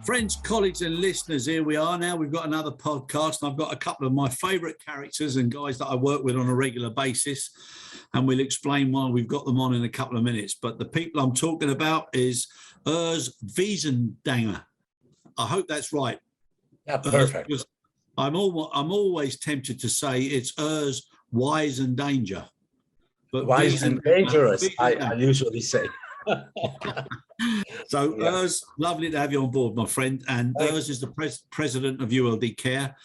Friends, colleagues and listeners, here we are now. We've got another podcast, and I've got a couple of my favourite characters and guys that I work with on a regular basis, and we'll explain why we've got them on in a couple of minutes. But the people I'm talking about is Urs Wiesendanger. I hope that's right. Yeah, perfect. I'm always tempted to say it's Urs Wise and Danger. But wise and dangerous, I usually say. So, yeah. Urs, lovely to have you on board, my friend. And Urs is the president of ULD-Care.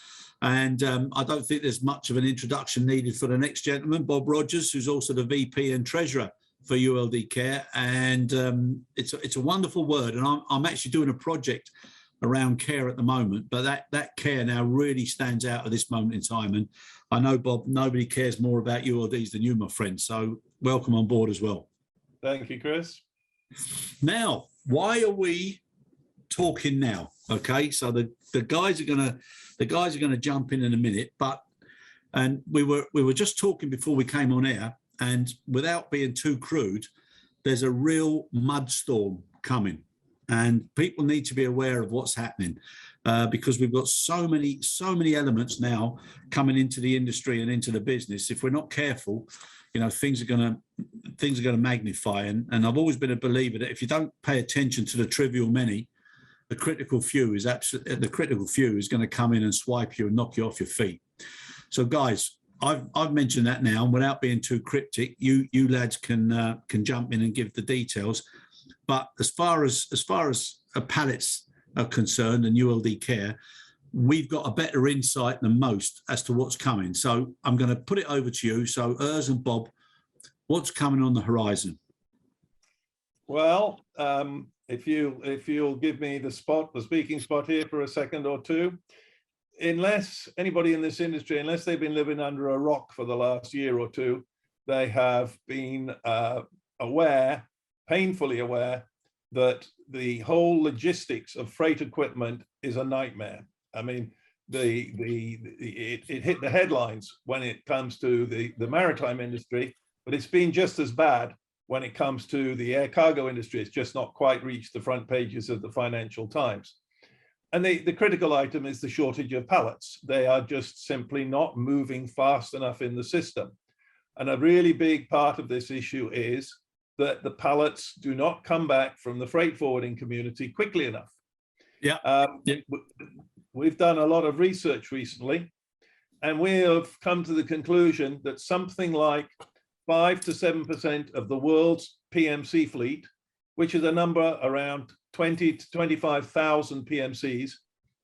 And I don't think there's much of an introduction needed for the next gentleman, Bob Rogers, who's also the VP and treasurer for ULD-Care. And it's a wonderful word. And I'm actually doing a project around care at the moment, but that care now really stands out at this moment in time. And I know, Bob, nobody cares more about ULDs than you, my friend. So welcome on board as well. Thank you, Chris. Now, why are we talking now? Okay, so the guys are gonna jump in a minute, and we were just talking before we came on air, and without being too crude, there's a real mudstorm coming, and people need to be aware of what's happening because we've got so many elements now coming into the industry and into the business. If we're not careful, you know, things are going to magnify. And I've always been a believer that if you don't pay attention to the trivial many, the critical few is going to come in and swipe you and knock you off your feet. So, guys, I've mentioned that now, and without being too cryptic, you lads can jump in and give the details. But as far as pallets are concerned and ULD-Care, we've got a better insight than most as to what's coming. So I'm going to put it over to you. So Urs and Bob, what's coming on the horizon? Well, if you'll give me the speaking spot here for a second or two, unless anybody in this industry, unless they've been living under a rock for the last year or two, they have been painfully aware that the whole logistics of freight equipment is a nightmare. I mean, it hit the headlines when it comes to the maritime industry, but it's been just as bad when it comes to the air cargo industry. It's just not quite reached the front pages of the Financial Times. And the critical item is the shortage of pallets. They are just simply not moving fast enough in the system. And a really big part of this issue is that the pallets do not come back from the freight forwarding community quickly enough. Yeah. We've done a lot of research recently, and we have come to the conclusion that something like 5 to 7% of the world's PMC fleet, which is a number around 20 to 25,000 PMCs,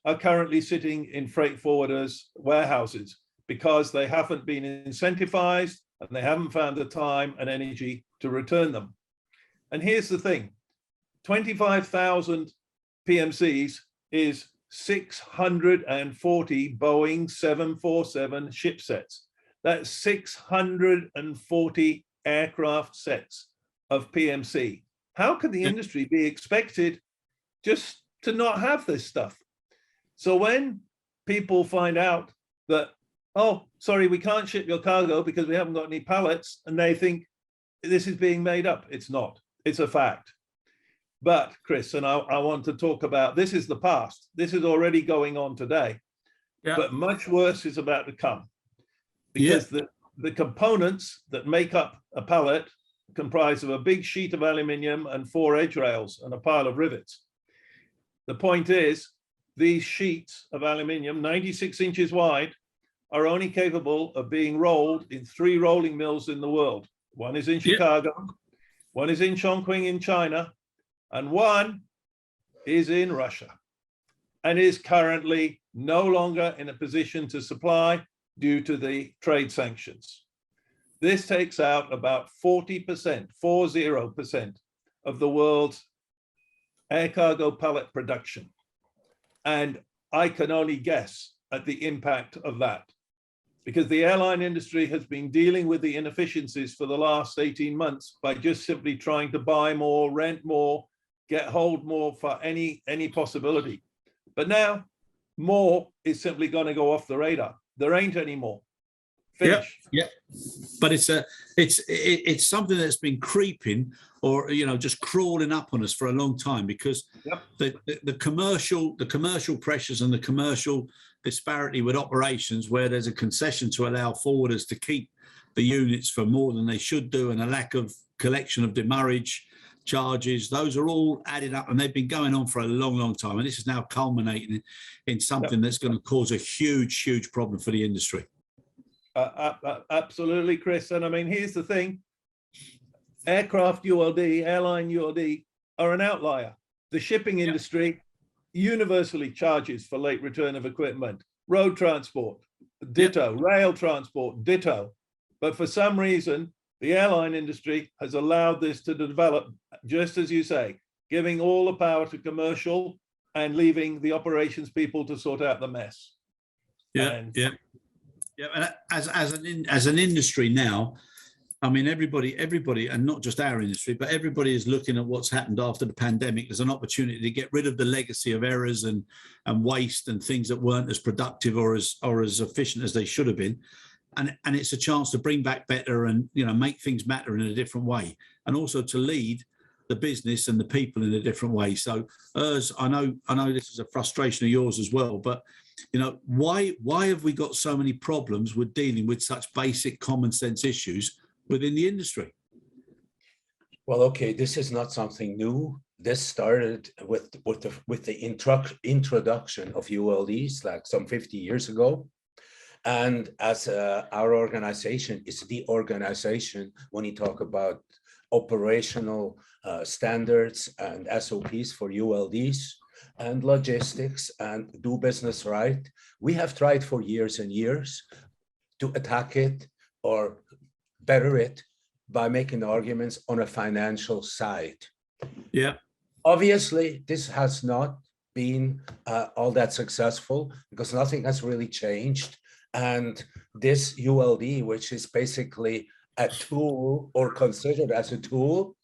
are currently sitting in freight forwarders' warehouses because they haven't been incentivized and they haven't found the time and energy to return them. And here's the thing, 25,000 PMCs is 640 Boeing 747 ship sets. That's 640 aircraft sets of PMC. How can the industry be expected just to not have this stuff? So when people find out that, oh, sorry, we can't ship your cargo because we haven't got any pallets, and they think this is being made up, it's not. It's a fact. But Chris, and I want to talk about, this is the past. This is already going on today, but much worse is about to come, because the components that make up a pallet comprise of a big sheet of aluminium and 4 edge rails and a pile of rivets. The point is, these sheets of aluminium, 96 inches wide, are only capable of being rolled in 3 rolling mills in the world. One is in Chicago, one is in Chongqing in China, and one is in Russia, and is currently no longer in a position to supply due to the trade sanctions. This takes out about 40% of the world's air cargo pallet production. And I can only guess at the impact of that, because the airline industry has been dealing with the inefficiencies for the last 18 months by just simply trying to buy more, rent more, get hold more for any possibility. But now more is simply going to go off the radar. There ain't any more. Finish. Yeah. But it's something that's been creeping, or just crawling up on us for a long time, because the commercial pressures and the commercial disparity with operations, where there's a concession to allow forwarders to keep the units for more than they should do, and a lack of collection of demurrage charges, those are all added up, and they've been going on for a long time, and this is now culminating in something that's going to cause a huge problem for the industry. Absolutely, Chris. And I mean, here's the thing: aircraft ULD, airline ULD are an outlier. The shipping industry universally charges for late return of equipment. Road transport, ditto. Rail transport, ditto. But for some reason, the airline industry has allowed this to develop, just as you say, giving all the power to commercial and leaving the operations people to sort out the mess. And and as an industry now, I mean, everybody, and not just our industry, but everybody is looking at what's happened after the pandemic as an opportunity to get rid of the legacy of errors and waste and things that weren't as productive or as efficient as they should have been. And it's a chance to bring back better and, make things matter in a different way, and also to lead the business and the people in a different way. So, Urs, I know this is a frustration of yours as well, but why have we got so many problems with dealing with such basic common sense issues within the industry? Well, okay, this is not something new. This started with the introduction of ULDs like some 50 years ago. And as our organization is the organization when you talk about operational standards and SOPs for ULDs and logistics and do business right, we have tried for years and years to attack it or better it by making arguments on a financial side. Yeah. Obviously, this has not been all that successful because nothing has really changed. And this ULD, which is basically a tool or considered as a tool,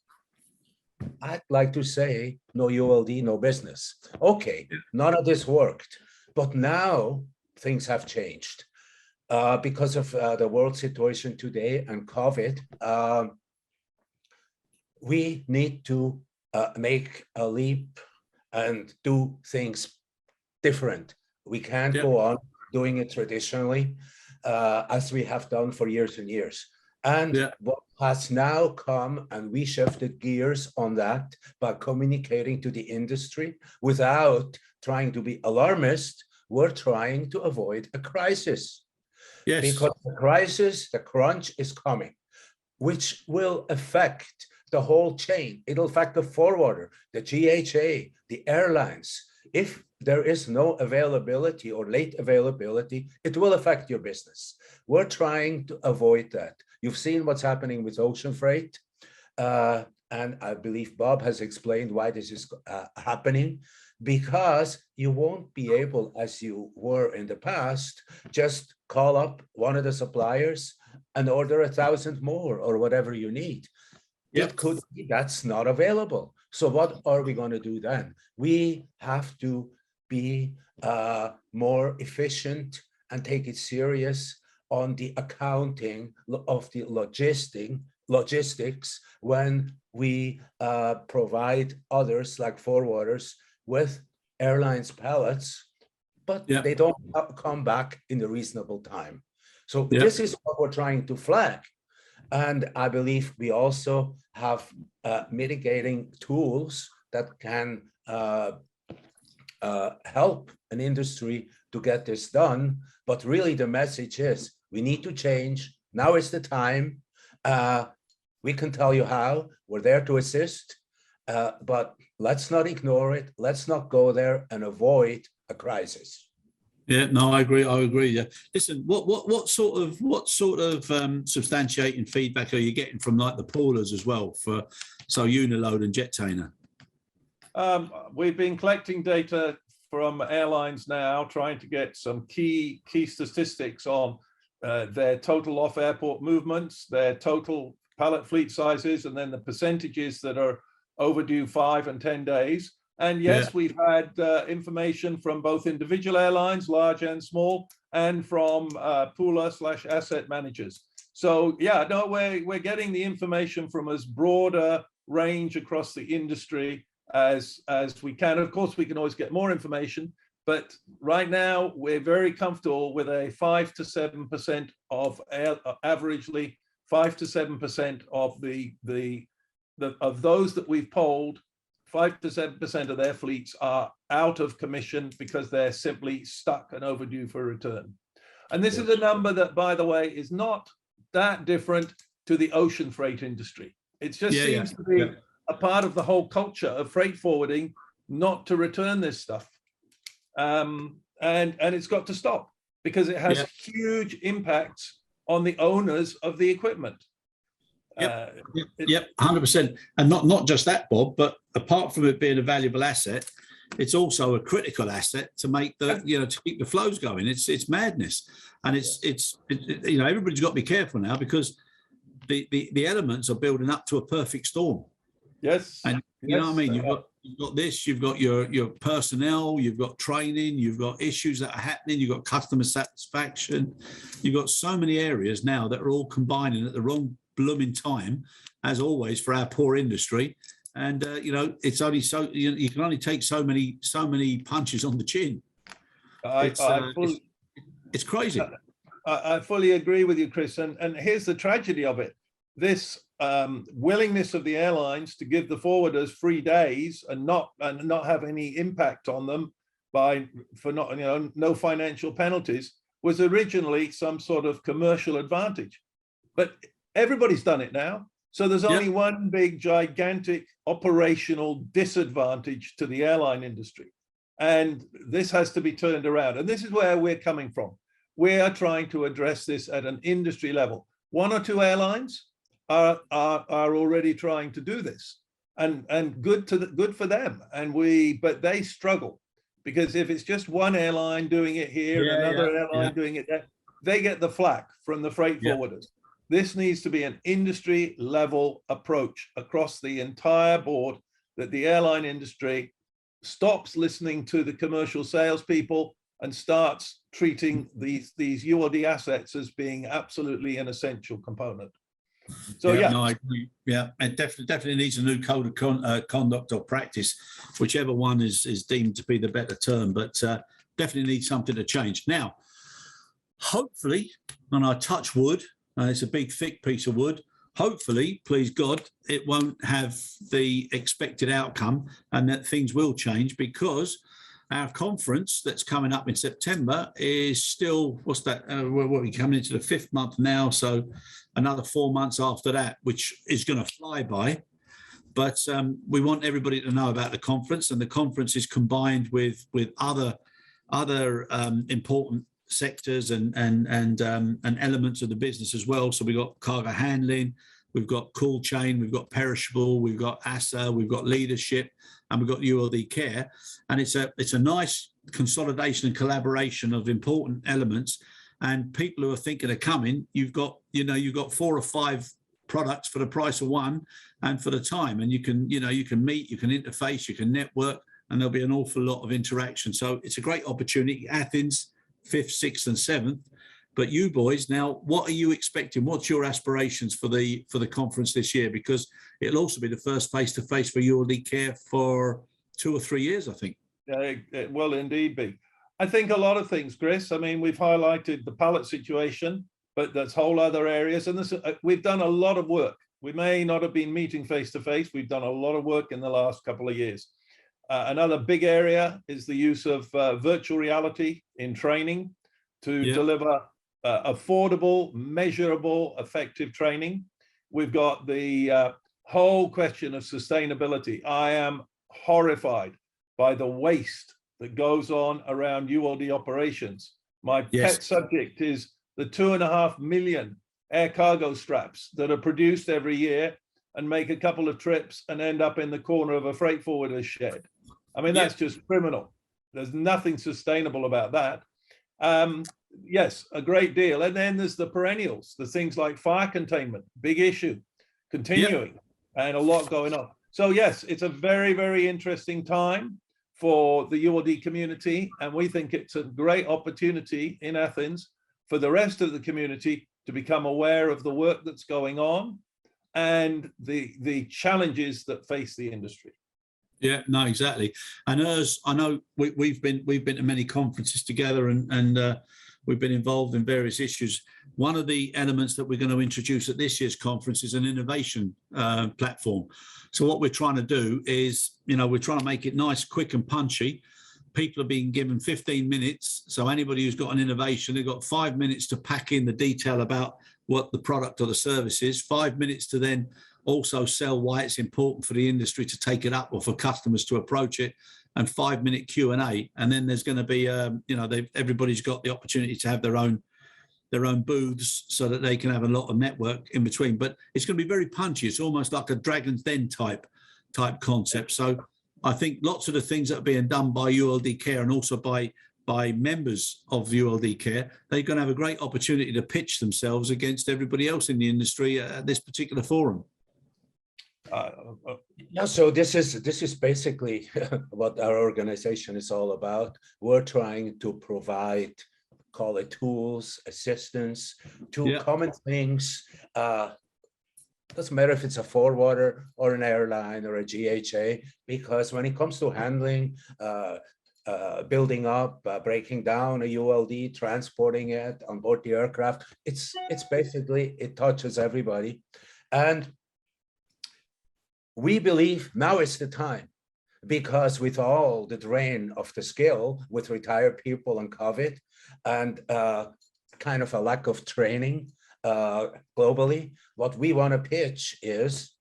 I'd like to say no ULD, no business. Okay, none of this worked. But now things have changed because of the world situation today and COVID. We need to make a leap and do things different. We can't go on doing it traditionally as we have done for years and years. And what has now come, and we shifted gears on that by communicating to the industry without trying to be alarmist, we're trying to avoid a crisis. Yes. Because the crisis, the crunch is coming, which will affect the whole chain. It'll affect the forwarder, the GHA, the airlines. If there is no availability or late availability, it will affect your business. We're trying to avoid that. You've seen what's happening with ocean freight. And I believe Bob has explained why this is happening, because you won't be able, as you were in the past, just call up one of the suppliers and order 1,000 more or whatever you need. It could be that's not available. So what are we going to do then? We have to be more efficient and take it serious on the accounting of the logistics when we provide others like forwarders with airlines pallets, but they don't come back in a reasonable time. So this is what we're trying to flag. And I believe we also have mitigating tools that can help an industry to get this done. But really the message is we need to change. Now is the time. We can tell you how. We're there to assist. But let's not ignore it. Let's not go there and avoid a crisis. Yeah, no, I agree. Yeah. Listen, what sort of substantiating feedback are you getting from like the poolers as well for Uniload and Jettainer? We've been collecting data from airlines now, trying to get some key statistics on their total off-airport movements, their total pallet fleet sizes, and then the percentages that are overdue 5 and 10 days. And yes, we've had information from both individual airlines, large and small, and from pooler/asset managers. So yeah, no, we're getting the information from as broad a range across the industry as we can. Of course, we can always get more information, but right now we're very comfortable with a 5 to 7% of averagely 5 to 7% of of those that we've polled. 5 to 7% of their fleets are out of commission because they're simply stuck and overdue for a return. And this is a number that, by the way, is not that different to the ocean freight industry. It just seems to be a part of the whole culture of freight forwarding not to return this stuff. And it's got to stop because it has huge impacts on the owners of the equipment. Yep, 100%. And not just that, Bob, but apart from it being a valuable asset, it's also a critical asset to make the to keep the flows going. It's madness, and it's everybody's got to be careful now because the elements are building up to a perfect storm. Yes, and you know what I mean. You've got this. You've got your personnel. You've got training. You've got issues that are happening. You've got customer satisfaction. You've got so many areas now that are all combining at the wrong blooming time, as always, for our poor industry. And it's only so you can only take so many punches on the chin. It's crazy. I fully agree with you, Chris. And here's the tragedy of it: this willingness of the airlines to give the forwarders free days and not have any impact on them no financial penalties was originally some sort of commercial advantage, but everybody's done it now. So there's only one big, gigantic operational disadvantage to the airline industry. And this has to be turned around. And this is where we're coming from. We are trying to address this at an industry level. 1 or 2 airlines are already trying to do this. And good for them. But they struggle because if it's just one airline doing it here and another airline doing it there, they get the flack from the freight forwarders. This needs to be an industry level approach across the entire board, that the airline industry stops listening to the commercial salespeople and starts treating these ULD assets as being absolutely an essential component. So no, I agree. And definitely needs a new code of conduct or practice, whichever one is deemed to be the better term, but definitely needs something to change. Now, hopefully, and I touch wood, it's a big, thick piece of wood. Hopefully, please God, it won't have the expected outcome and that things will change, because our conference that's coming up in September is still, we're coming into the 5th month now, so another 4 months after that, which is going to fly by. But we want everybody to know about the conference, and the conference is combined with other important sectors and elements of the business as well. So we've got cargo handling, we've got cool chain, we've got perishable, we've got ASA, we've got leadership, and we've got ULD-Care. And it's a nice consolidation and collaboration of important elements. And people who are thinking of coming, you've got 4 or 5 products for the price of one and for the time. And you can meet, you can interface, you can network, and there'll be an awful lot of interaction. So it's a great opportunity. Athens, 5th, 6th, and 7th. But you boys, now, what are you expecting? What's your aspirations for the conference this year? Because it'll also be the first face-to-face for ULD-Care for 2 or 3 years, I think. It will indeed be. I think a lot of things, Chris. I mean, we've highlighted the pallet situation, but there's whole other areas. And we've done a lot of work. We may not have been meeting face-to-face. We've done a lot of work in the last couple of years. Another big area is the use of virtual reality in training to deliver affordable, measurable, effective training. We've got the whole question of sustainability. I am horrified by the waste that goes on around ULD operations. My pet subject is the 2.5 million air cargo straps that are produced every year and make a couple of trips and end up in the corner of a freight forwarder's shed. I mean, that's just criminal. There's nothing sustainable about that. Yes, a great deal. And then there's the perennials, the things like fire containment, big issue, continuing, and a lot going on. So yes, it's a very, very interesting time for the ULD community, and we think it's a great opportunity in Athens for the rest of the community to become aware of the work that's going on and the challenges that face the industry. Yeah, no, exactly. And as I know, we've been to many conferences together, and we've been involved in various issues. One of the elements that we're going to introduce at this year's conference is an innovation platform. So what we're trying to do is, we're trying to make it nice, quick and punchy. People are being given 15 minutes. So anybody who's got an innovation, they've got 5 minutes to pack in the detail about what the product or the service is, 5 minutes to then also sell why it's important for the industry to take it up or for customers to approach it, and 5-minute Q&A. And then there's going to be, everybody's got the opportunity to have their own booths so that they can have a lot of network in between. But it's going to be very punchy. It's almost like a Dragon's Den type concept. So I think lots of the things that are being done by ULD-Care and also by members of ULD-Care, they're going to have a great opportunity to pitch themselves against everybody else in the industry at this particular forum. Yeah, so this is basically what our organization is all about. We're trying to provide, call it tools, assistance to common things. Doesn't matter if it's a forwarder or an airline or a GHA, because when it comes to handling, building up, breaking down a ULD, transporting it on board the aircraft, it's basically, it touches everybody. And we believe now is the time, because with all the drain of the skill with retired people and COVID and kind of a lack of training globally, what we want to pitch is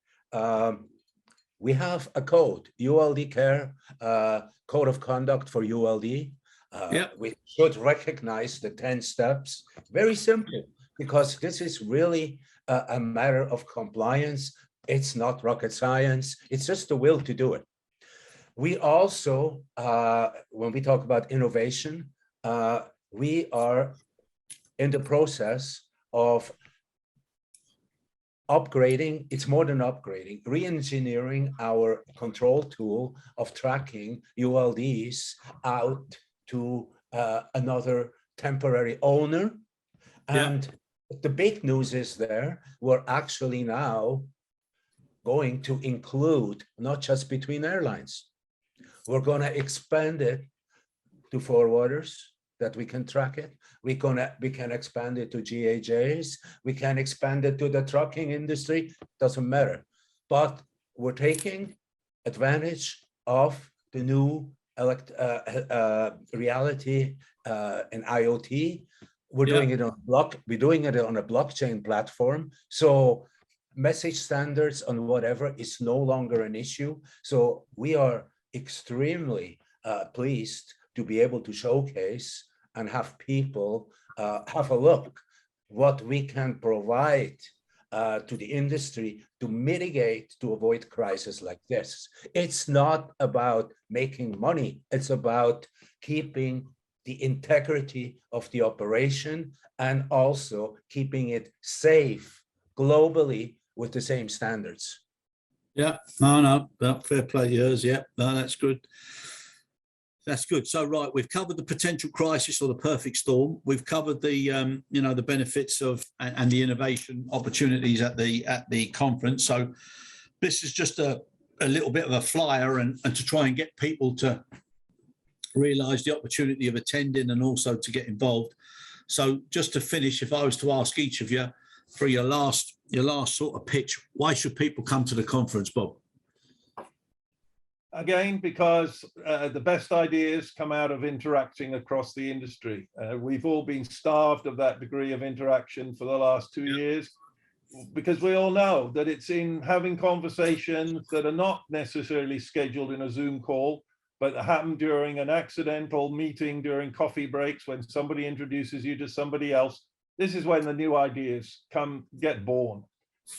we have a code, ULD-Care, Code of Conduct for ULD. We should recognize the 10 steps. Very simple, because this is really a matter of compliance. It's not rocket science. It's just the will to do it. We also, when we talk about innovation, we are in the process of upgrading. It's more than upgrading, re-engineering our control tool of tracking ULDs out to another temporary owner. And the big news is there, we're actually now going to include not just between airlines. We're going to expand it to forwarders that we can track it. We can expand it to GAJs. We can expand it to the trucking industry. Doesn't matter. But we're taking advantage of the new reality in IoT. We're doing it on We're doing it on a blockchain platform. So message standards on whatever is no longer an issue. So we are extremely pleased to be able to showcase and have people have a look what we can provide to the industry to mitigate, to avoid crises like this. It's not about making money. It's about keeping the integrity of the operation and also keeping it safe globally with the same standards. Yeah, no, fair play to yours. Yeah, no, that's good. That's good. So, right, we've covered the potential crisis or the perfect storm. We've covered the, the benefits of and the innovation opportunities at the conference. So, this is just a little bit of a flyer and to try and get people to realise the opportunity of attending and also to get involved. So, just to finish, if I was to ask each of you for your last sort of pitch, why should people come to the conference, Bob? Again, because the best ideas come out of interacting across the industry. We've all been starved of that degree of interaction for the last 2 years, because we all know that it's in having conversations that are not necessarily scheduled in a Zoom call, but happen during an accidental meeting during coffee breaks when somebody introduces you to somebody else. This is when the new ideas get born.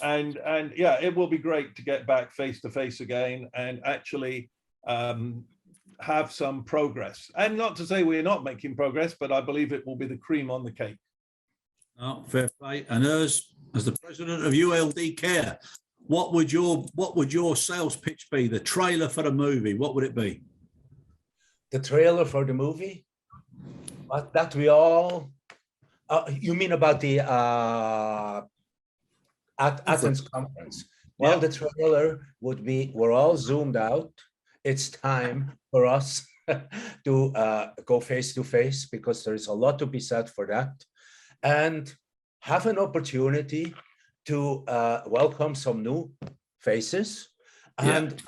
And yeah, it will be great to get back face to face again and actually have some progress. And not to say we're not making progress, but I believe it will be the cream on the cake. Oh, fair play. And as the president of ULD-Care, what would your sales pitch be? The trailer for the movie, what would it be? the trailer for the movie, but that we all, you mean about the Athens conference? Well, the trailer would be, we're all zoomed out. It's time for us to go face to face, because there is a lot to be said for that, and have an opportunity to welcome some new faces. And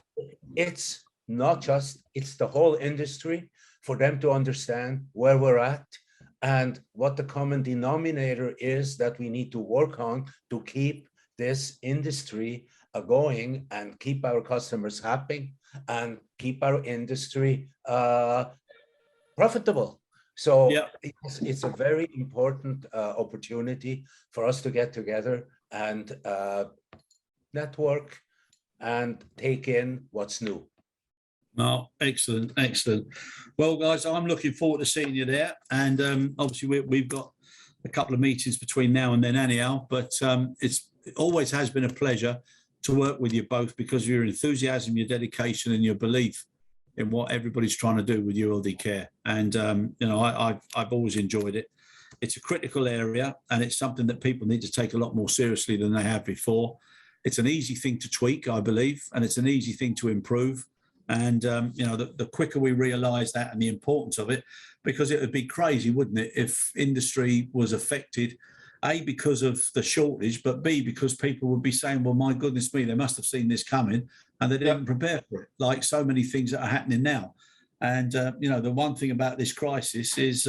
it's not just, it's the whole industry, for them to understand where we're at and what the common denominator is that we need to work on to keep this industry going and keep our customers happy and keep our industry profitable. So it's a very important opportunity for us to get together and network and take in what's new. Oh, excellent, excellent. Well, guys, I'm looking forward to seeing you there. And obviously, we've got a couple of meetings between now and then anyhow, but it always has been a pleasure to work with you both, because of your enthusiasm, your dedication, and your belief in what everybody's trying to do with ULD-Care. And, you know, I've always enjoyed it. It's a critical area, and it's something that people need to take a lot more seriously than they have before. It's an easy thing to tweak, I believe, and it's an easy thing to improve. And, you know, the quicker we realise that and the importance of it, because it would be crazy, wouldn't it, if industry was affected, A, because of the shortage, but B, because people would be saying, well, my goodness me, they must have seen this coming and they didn't prepare for it, like so many things that are happening now. And, you know, the one thing about this crisis is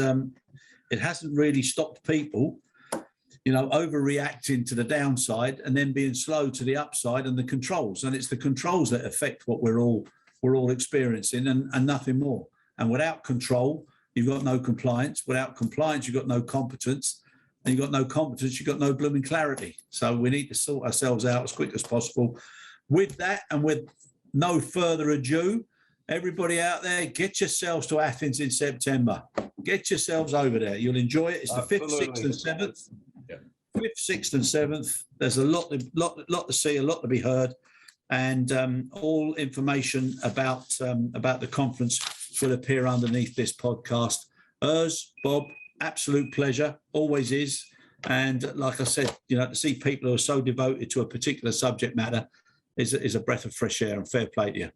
it hasn't really stopped people, you know, overreacting to the downside and then being slow to the upside and the controls. And it's the controls that affect what we're all experiencing, and nothing more. And without control, you've got no compliance. Without compliance, you've got no competence. And you've got no competence, you've got no blooming clarity. So we need to sort ourselves out as quick as possible. With that, and with no further ado, everybody out there, get yourselves to Athens in September. Get yourselves over there. You'll enjoy it. It's the 5th, 6th, and 7th. 5th, 6th, and 7th. There's a lot to see, a lot to be heard. And all information about the conference will appear underneath this podcast. Urs, Bob, absolute pleasure, always is. And like I said, you know, to see people who are so devoted to a particular subject matter is a breath of fresh air, and fair play to you.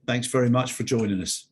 Thanks very much for joining us.